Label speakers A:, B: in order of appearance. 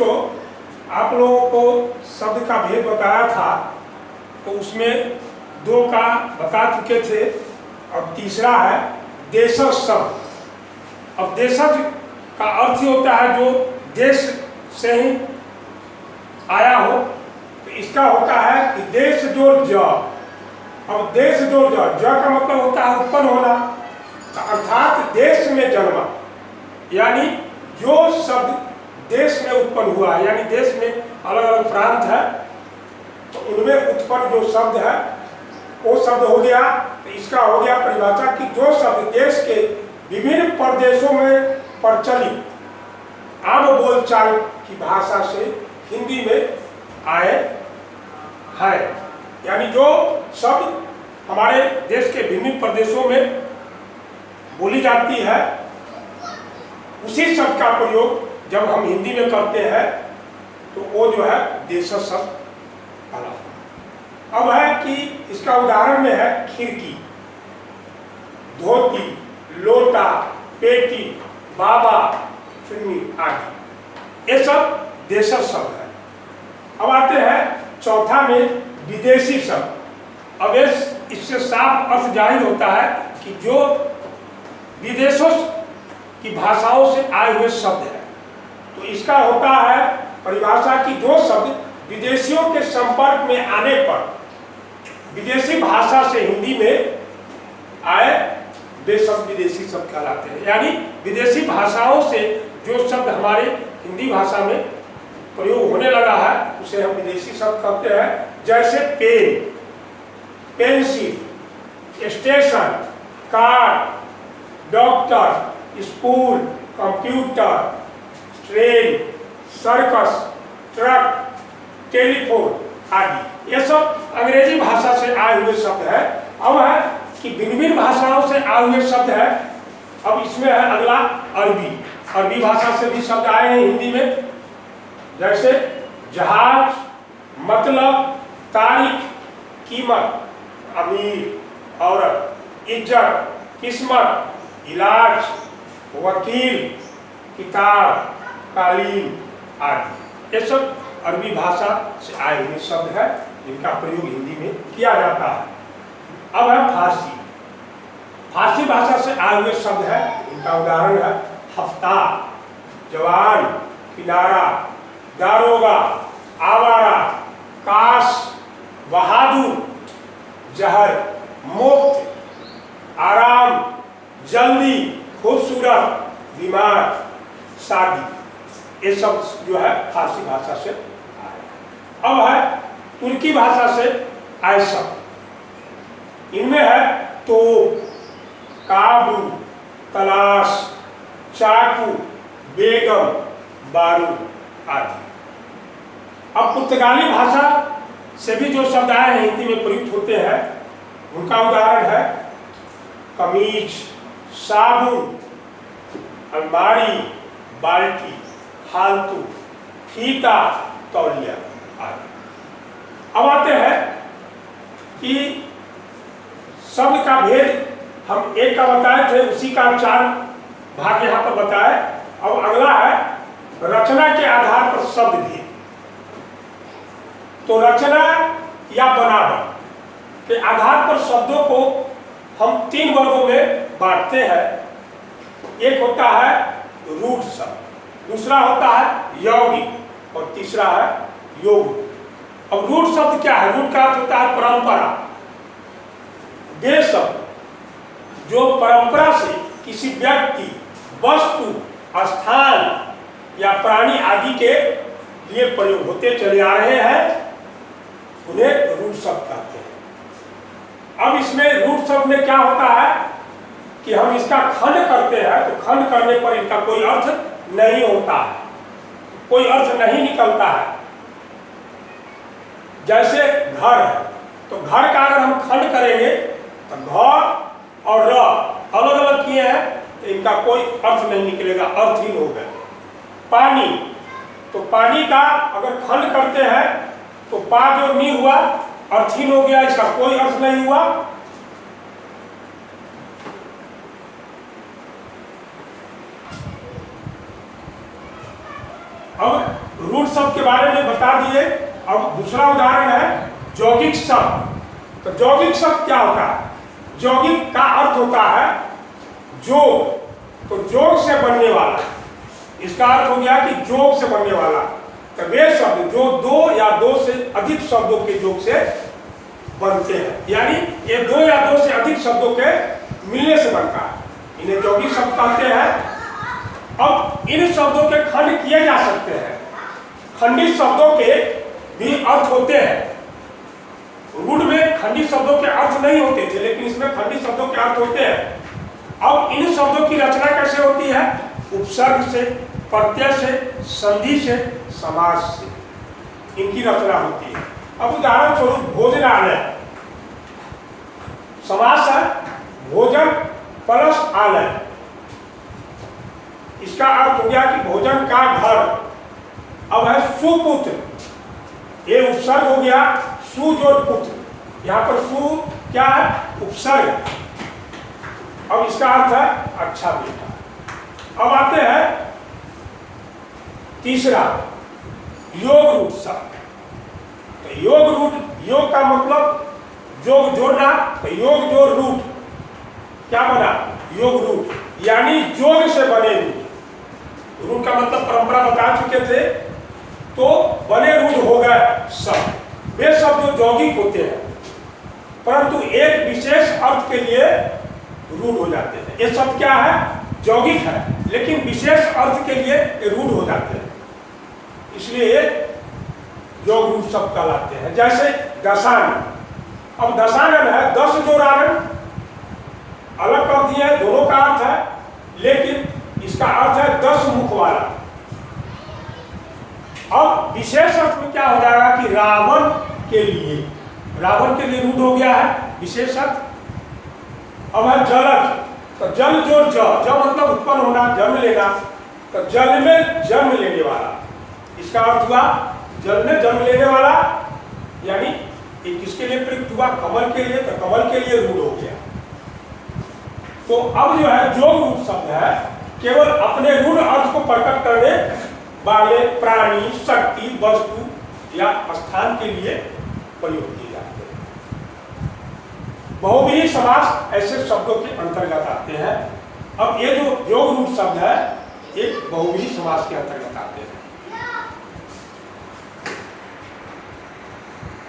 A: बच्चों, आप लोगों को शब्द का भेद बताया था, तो उसमें दो का बता चुके थे, और तीसरा है देशज शब्द। अब देशज का अर्थ ही होता है जो देश से ही आया हो, तो इसका होता है कि देश जोड़ ज। अब देश जोड़ ज का मतलब होता है उत्पन्न होना, अर्थात देश में जन्मा, यानी जो शब्द देश में उत्पन्न हुआ है, यानी देश में अलग अलग प्रांत है, तो उनमें उत्पन्न जो शब्द है वो शब्द हो गया। तो इसका हो गया परिभाषा कि जो शब्द देश के विभिन्न प्रदेशों में प्रचलित आम बोलचाल की भाषा से हिंदी में आए हैं, यानी जो शब्द हमारे देश के विभिन्न प्रदेशों में बोली जाती है, उसी शब्द का प्रयोग जब हम हिंदी में करते हैं तो वो जो है देशज शब्द कहलाता। अब है कि इसका उदाहरण में है खिड़की, धोती, लोटा, पेटी, बाबा, चुन्नी आदि, ये सब देशज शब्द है। अब आते हैं चौथा में विदेशी शब्द। अब इससे साफ अर्थ जाहिर होता है कि जो विदेशों की भाषाओं से आए हुए शब्द है, तो इसका होता है परिभाषा की जो शब्द विदेशियों के संपर्क में आने पर विदेशी भाषा से हिंदी में आए, वे शब्द विदेशी शब्द कहलाते हैं। यानी विदेशी भाषाओं से जो शब्द हमारे हिंदी भाषा में प्रयोग होने लगा है, उसे हम विदेशी शब्द कहते हैं। जैसे pen, pencil, station, car, doctor, school, computer, train, circus, truck, telephone आदि, ये सब अंग्रेजी भाषा से आए हुए शब्द है। अब है कि भिन्न भाषाओं से आए हुए शब्द है। अब इसमें है अगला अरबी। अरबी भाषा से भी शब्द आए हैं हिंदी में, जैसे जहाज, मतलब, तारीख, कीमत, अमीर, औरत, इज्जत, किस्मत, इलाज, वकील, किताब, कालीन आदि, ये सब अरबी भाषा से आए हुए शब्द है जिनका प्रयोग हिंदी में किया जाता है। अब है फारसी। फारसी भाषा से आए हुए शब्द है, इनका उदाहरण है हफ्ता, जवान, किनारा, दारोगा, आवारा, काश, बहादुर, जहर, मुफ्त, आराम, जल्दी, खूबसूरत, बीमार, शादी, ये सब जो है फारसी भाषा से आए। अब है तुर्की भाषा से आए शब्द। इनमें है तो, काबू, तलाश, चाकू, बेगम, बारूद आदि। अब पुर्तगाली भाषा से भी जो शब्द आए हैं हिंदी में प्रयुक्त होते हैं, उनका उदाहरण है कमीज, साबुन, अलमारी, बाल्टी, फालतू, फीता, तौलिया आदि। अब आते हैं कि शब्द का भेद हम एक का बताए थे, उसी का 4 भाग यहाँ पर बताए। अब अगला है रचना के आधार पर शब्द भेद। तो रचना या बनावट के आधार पर शब्दों को हम 3 वर्गों में बांटते हैं। एक होता है रूढ़ शब्द, दूसरा होता है यौगिक, और तीसरा है योग। अब रूढ़ शब्द क्या है? रूढ़ का अर्थ होता है परंपरा। वे शब्द जो परंपरा से किसी व्यक्ति, वस्तु, स्थान या प्राणी आदि के लिए प्रयोग होते चले आ रहे हैं, उन्हें रूढ़ शब्द कहते हैं। अब इसमें रूढ़ शब्द में क्या होता है कि हम इसका खंड करते हैं, तो खंड करने पर इनका कोई अर्थ नहीं होता है, कोई अर्थ नहीं निकलता है। जैसे घर है, तो घर का अगर हम खंड करेंगे तो घर और र अलग अलग किए हैं, तो इनका कोई अर्थ नहीं निकलेगा, अर्थहीन हो गए। पानी, तो पानी का अगर खंड करते हैं तो पा जो नी हुआ अर्थहीन हो गया, इसका कोई अर्थ नहीं हुआ। अब रूट शब्द के बारे में बता दिए। अब दूसरा उदाहरण है यौगिक शब्द। तो यौगिक शब्द क्या होता है? यौगिक का अर्थ होता है जोग, तो जोग से बनने वाला, इसका अर्थ हो गया कि जोग से बनने वाला। तो वे शब्द जो दो या दो से अधिक शब्दों के योग से बनते हैं, यानी ये दो या दो से अधिक शब्दों के मिलने से बनता है, इन्हें यौगिक शब्द कहते हैं। अब इन शब्दों के खंड किए जा सकते हैं। खंडित शब्दों के भी अर्थ होते हैं। रूढ़ में खंडित शब्दों के अर्थ नहीं होते थे, लेकिन इसमें खंडित शब्दों के अर्थ होते हैं। अब इन शब्दों की रचना कैसे होती है? उपसर्ग से, प्रत्यय से, संधि से, समास से इनकी रचना होती है। अब उदाहरण स्वरूप भोजनालय, समास है भोजन प्लस आलय। इसका अर्थ हो गया कि भोजन का घर। अब है सुपुत्र, ये उपसर्ग हो गया, सु जोड़ पुत्र, यहाँ पर सु क्या है? उपसर्ग। अब इसका अर्थ है अच्छा बेटा। अब आते हैं तीसरा योग रूट शब्द। तो योग रूट, योग का मतलब जोग जोड़ना, तो योग जोड़ रूट क्या बना? योग रूट, यानी जोग से बने रूट। रूट का मतलब परंपरा बता चुके थे, तो बने रूट हो गए शब्द। वे शब्द जो यौगिक होते हैं परंतु एक विशेष अर्थ के लिए रूढ़ हो जाते हैं। ये शब्द क्या है? यौगिक है, लेकिन विशेष अर्थ के लिए रूढ़ हो जाते हैं, इसलिए योग रूढ़ शब्द कहलाते हैं। जैसे दशानन। अब दशानन है 10 जोड़ानन, अलग कर दिए, दोनों का अर्थ है, लेकिन इसका अर्थ है 10 मुख वाला। अब विशेष अर्थ में क्या हो जाएगा कि रावण के लिए, रावण के लिए रूढ़ हो गया है विशेष अर्थ। अब है जलज, तो जल जोड़ ज मतलब उत्पन्न होना, जन्म लेना, तो जल में जन्म लेने वाला, इसका अर्थ हुआ जल में जन्म लेने वाला, यानी ये किसके लिए प्रयुक्त हुआ? कमल के लिए, तो कमल के लिए रूढ़ हो गया। तो अब जो है जोग रूढ़ शब्द है केवल अपने रूढ़ अर्थ को प्रकट करने वाले प्राणी, शक्ति, वस्तु या स्थान के लिए प्रयोग किए जाते हैं। बहुव्रीहि समास ऐसे शब्दों के अंतर्गत आते हैं। अब ये जो योग रूढ़ शब्द है एक बहुव्रीहि समास के अंतर्गत आते हैं।